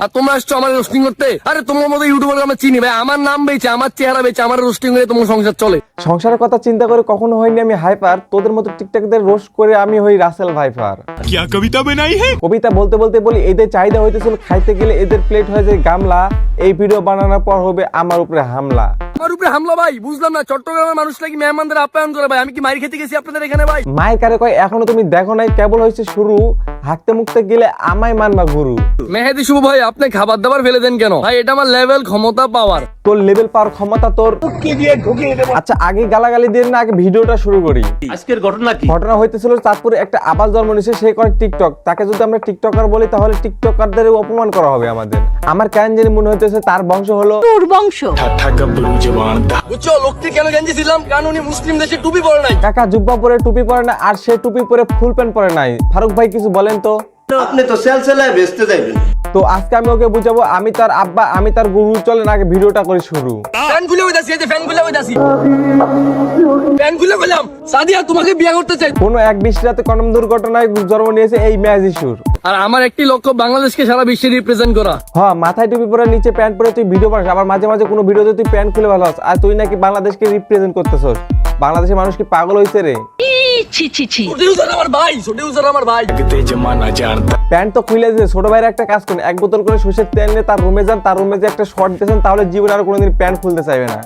আর তোমরা আসছো আমার রোস্টিং করতে। আরে তোমার মতো ইউটিউবার আমরা চিনি ভাই, আমার নাম বেচে, আমার চেহারা বেচে, আমার রোস্টিং করে তোমার সংসার চলে। সংসারের কথা চিন্তা করে কখনো হয়নি আমি হাইপার, তোদের মতো টিকটকদের রোস্ট করে আমি হই রাসেল ভাইপার। क्या कविता बनाई है? কবিতা বলতে বলতে বলি এদের চাহিদা হইতেছিল খাইতে গেলে এদের প্লেট হয়ে যায় গামলা, এই ভিডিও বানানোর পর হবে আমার উপরে হামলা। আমার উপরে হামলা ভাই? বুঝলাম না, চট্টগ্রামের মানুষরা কি মেহমানদের আপ্যায়ন করে ভাই? আমি কি মাইর খেতে গেছি আপনাদের এখানে ভাই? মায়ের কারে কয় এখনো তুমি দেখো নাই, কেবল হয়েছে শুরু, হাঁকতে মুখতে গেলে আমায় মানবা গুরু। মেহেদি শুভ ভাই আপনি খাবার দাবার ফেলে দেন কেন ভাই? এটা আমার লেভেল, ক্ষমতা, পাওয়ার। তোর লেভেল পাওয়ার ক্ষমতা তোর। আচ্ছা আগে গালাগালি দিয়ে না, আগে ভিডিওটা শুরু করি। আজকের ঘটনা কি? ঘটনা হইতেছিল চাঁদপুরে একটা আবাস জন্ম নিয়েছে, সে করে টিকটক। তাকে যদি আমরা টিকটকার বলি তাহলে টিকটকারদের অপমান করা হবে আমাদের। আমার কেন জানি মনে হইতেছে তার বংশ হলো বুঝছো লোকটি কেন গেঞ্জি ছিলাম? কারণ উনি মুসলিম দেশে টুপি পরে নাই। কাকা জুব্বা পরে টুপি পরে না, আর সে টুপি পরে ফুল প্যান্ট পরে নাই। ফারুক ভাই কিছু বলেন তো। আপনি তো সেলসেলায় বেচতে যাইবেন। তো আজকে আমি ওকে বুঝাবো আমি তার আব্বা, আমি তার গুরু। চলেন আগে ভিডিওটা করি শুরু। ফ্যান খুলে হইতাছি, এই যে ফ্যান খুলে হইতাছি, ফ্যান খুলে বললাম সাদিয়া তোমাকে বিয়ে করতে চাই। কোনো এক বৃষ্টিরাতে কনম দুর্ঘটনায় জন্ম নিয়েছে এই ম্যাজ ইস্যুর। আর আমার একটি লক্ষ্য বাংলাদেশকে সারা বিশ্বে রিপ্রেজেন্ট করা। হ্যাঁ, মাথায় টুপি পরে নিচে প্যান্ট পরে তুই ভিডিও বানাস, আবার মাঝে মাঝে কোনো ভিডিওতে তুই প্যান্ট খুলে ভালো আর তুই নাকি বাংলাদেশকে রিপ্রেজেন্ট করতেছস। বাংলাদেশের মানুষ কি পাগল হইছে রে? আমার ভাই, আমার ভাই। প্যান্ট তো খুলে দিয়েছে, ছোট ভাইয়ের একটা কাজ করেন, এক বোতল করে সরষের তেল নিয়ে তার রুমে যান, তার রুমে যে একটা শর্ট দিয়েছেন, তাহলে জীবনে আর কোনোদিন প্যান্ট খুলতে চাইবে না।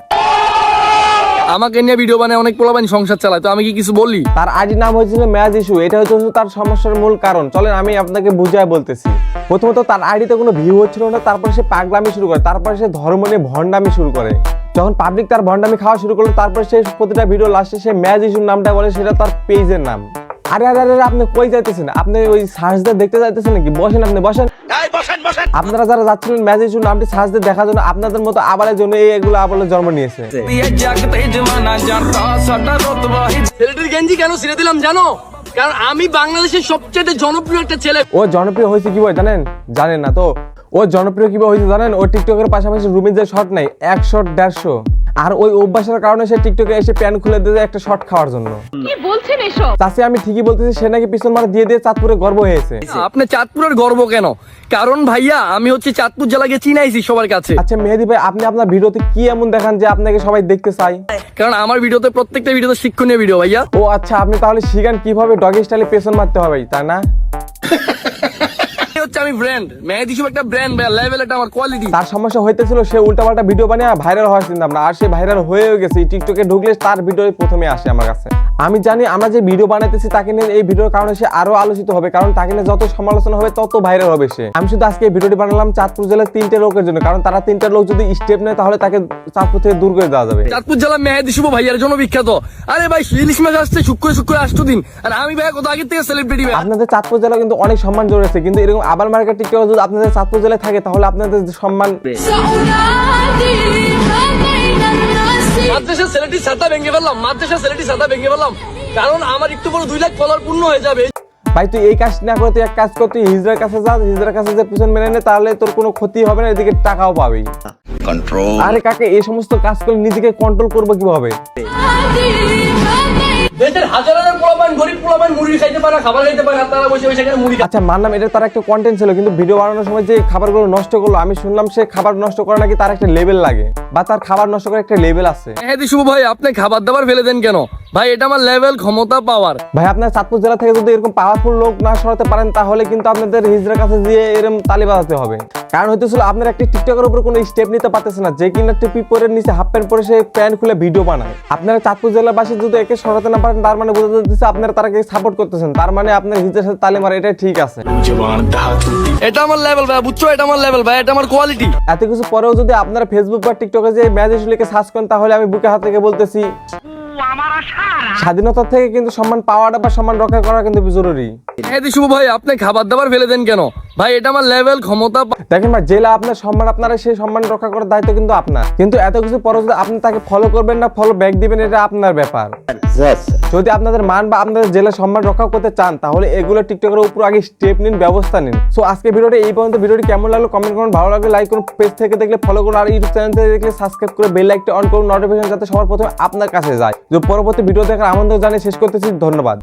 আমাকে নিয়ে ভিডিও বানায় অনেক পোলাপানি সংসার চালায়, তো আমি কি কিছু বলি? তার আইডি নাম হয়েছিল ম্যাজ ইস্যু, এটা হচ্ছে তার সমস্যার মূল কারণ। চলেন আমি আপনাকে বুঝায় বলতেছি। প্রথমত তার আইডিতে কোনো ভিউ হচ্ছিল না, তারপরে সে পাগলামি শুরু করে, তারপরে সে ধর্ম নিয়ে ভণ্ডামি শুরু করে। যখন পাবলিক তার ভণ্ডামি খাওয়া শুরু করলো, তারপরে সে প্রতিটা ভিডিও লাস্টে সে ম্যাজ ইস্যুর নামটা বলে, সেটা তার পেজের নাম। আরে আরে আরে আপনি কই যাইতেছেন? আপনি ওই সার্চ দিয়ে দেখতে যাইতেছেন নাকি? বসেন, আপনি বসেন। আপনারা যারা যাচ্ছিলেন ম্যাজ ইস্যুর নামটি সার্চ দিয়ে দেখার জন্য, আপনাদের মতো আবালের জন্য এগুলো আবালের জন্ম নিয়েছে। ছেলেটির গেঞ্জি কেন ছিঁড়ে দিলাম জানো? কারণ আমি বাংলাদেশের সবচেয়ে জনপ্রিয় একটা ছেলে। ও জনপ্রিয় হয়েছে কিভাবে জানেন? জানেন না তো? ও জনপ্রিয় কিভাবে হয়েছে জানেন? ও টিকটকের পাশাপাশি রুমের যে শট নাই, 1 শট 150, আর ওই অভ্যাসের কারণে সে টিকটকে এসে প্যান খুলে দিয়ে একটা শট খাওয়ার জন্য। কি বলছেন এসব? তাতে আমি ঠিকই বলতেছি, সে নাকি পিছন মারা দিয়ে দিয়ে চাঁদপুরে গর্ব হয়েছে। আপনি চাঁদপুরের গর্ব কেন? কারণ ভাইয়া আমি হচ্ছে চাঁদপুর জেলাকে চিনাইছি সবার কাছে। আচ্ছা মেহেদি ভাই, আপনি আপনার ভিডিওতে কি এমন দেখান যে আপনাকে সবাই দেখতে চায়? কারণ আমার ভিডিওতে প্রত্যেকটা ভিডিওতে শিক্ষণীয় ভিডিও ভাইয়া। ও আচ্ছা, আপনি তাহলে শিখান কিভাবে ডগি স্টাইলে পেছন মারতে হবে, তাই না? হচ্ছে আমি ব্র্যান্ড, মেহেদি শুভ একটা ব্র্যান্ড ভাইয়া, লেভেল এটা আমার কোয়ালিটি। তার সমস্যা হইতেছিল সে উল্টাপাল্টা ভিডিও বানিয়ে ভাইরাল হওয়ার চিন্তা ভাবনা, আর সে ভাইরাল হয়েও গেছে। টিকটকে ঢুকলে তার ভিডিও প্রথমে আসে আমার কাছে। আমি জানি আমরা যে ভিডিও বানাইতেছি তাকে নিয়ে এই ভিডিওর কারণে সে আরো আলোচিত হবে, কারণ তাকে নিয়ে যত সমালোচনা হবে তত ভাইরাল হবে সে। আমি শুধু আজকে এই ভিডিওটি বানালাম চাঁদপুর জেলার 3টে লোকের জন্য, কারণ তারা 3টে লোক যদি স্টেপ নেয় তাহলে তাকে চাঁদপুর থেকে দূর করে দেওয়া যাবে। চাঁদপুর জেলা মেহেদি শুভ ভাইয়ার জন্য বিখ্যাত। আরে ভাই ইলিশ মাছ আসছে শুক্র 8 দিন, আর আমি ভাইয়া কত আগে থেকে সেলিব্রিটি ভাই। আপনাদের চাঁদপুর জেলা কিন্তু অনেক সম্মান জড়িয়েছে, কিন্তু এরকম আবার মার্কেট টিকটক যদি আপনাদের চাঁদপুর জেলায় থাকে তাহলে আপনাদের সম্মান। মাদ্রাসা ছেলেটির ছাতা ভেঙে ফেললাম, মাদ্রাসা ছেলেটির ছাতা ভেঙে ফেললাম, কারণ আমার একটু বড় 2 লাখ ফলোয়ার পূর্ণ হয়ে যাবে। ভাই তুই এই কাজ না করে তুই এক কাজ কর, তুই হিজড়ার কাছে যা, হিজড়ার কাছে যে পিছন মেনে নে, তাহলে তোর কোনো ক্ষতি হবে না, এদিকে টাকাও পাবি। কন্ট্রোল। আরে কাকে এই সমস্ত কাজ করে নিজেকে কন্ট্রোল করবো কিভাবে? দেশের হাজার হাজার পোলাপান, গরিব পোলাপান মুড়ি খাইতে পারে না, খাবার খাইতে পারে না, তারা বসে বসে এখানে মুড়ি খায়। আচ্ছা মানলাম এটা তার একটা কন্টেন্ট ছিল, কিন্তু ভিডিও বানানোর সময় যে খাবারগুলো নষ্ট করলো, আমি শুনলাম সে খাবার নষ্ট করে নাকি তার একটা লেভেল লাগে, বা তার খাবার নষ্ট করে একটা লেভেল আছে। মেহেদি শুভ ভাই আপনি খাবার দাবার ফেলে দেন কেন ভাই? এটা আমার লেভেল, ক্ষমতা, পাওয়ার। ভাই আপনার চাঁদপুর জেলা থেকে যদি এরকম পাওয়ারফুল লোক না সরাতে পারেন তাহলে কিন্তু আপনাদের হিজড়ার কাছে গিয়ে এরকম তালি বাজাতে হবে। কারণ হইতেছিল আপনার একটি টিকটকের উপর কোনো স্টেপ নিতে পারতেছে না, যে কিনা টুপি পরে নিচে হাফ প্যান্ট পরে সে প্যান্ট খুলে ভিডিও বানায়। আপনারা চাঁদপুর জেলার বাসী যদি একে সরাতে না পারেন, তার মানে বোঝাতে দিচ্ছে আপনারা তারাকে সাপোর্ট করতেছেন, তার মানে আপনার হিজড়ার সাথে তালি মারা, এটাই ঠিক আছে। এটা আমার লেভেল ভাই, বুঝছো? এটা আমার লেভেল ভাই, এটা আমার কোয়ালিটি। এত কিছু পরেও যদি আপনারা ফেসবুক বা টিকটকে যে ম্যাজ ইস্যু লিখে সার্চ করেন, তাহলে আমি বুকে হাত থেকে বলতেছি স্বাধীনতা থেকে কিন্তু সম্মান পাওয়াটা বা সম্মান রক্ষা করা কিন্তু জরুরি। মেহেদি শুভ ভাই আপনি খাবার দাবার ফেলে দেন কেন ভাই? এটা আমার লেভেল, ক্ষমতা। দেখেন ভাই, জেলা আপনার সম্মান, আপনারা সেই সম্মান রক্ষা করার দায়িত্ব কিন্তু আপনার, কিন্তু এত কিছু পরে যদি আপনি তাকে ফলো করবেন না ফলো ব্যাক দিবেন, এটা আপনার ব্যাপার। যদি আপনাদের মান বা আপনাদের জেলার সম্মান রক্ষা করতে চান তাহলে এগুলো টিকটকের উপর আগে স্টেপ নিন, ব্যবস্থা নিন। সো আজকে ভিডিওটা এই পর্যন্ত। ভিডিওটি কেমন লাগলো কমেন্ট করুন, ভালো লাগলে লাইক করুন, পেজ থেকে দেখলে ফলো করুন, আর ইউটিউব চ্যানেল থেকে দেখলে সাবস্ক্রাইব করে বেল লাইকটা অন করুন, নোটিফিকেশন যাতে সবার প্রথমে আপনার কাছে যায়। যে পরবর্তী ভিডিও দেখার আমন্ত্রণ জানিয়ে শেষ করতেছি। ধন্যবাদ।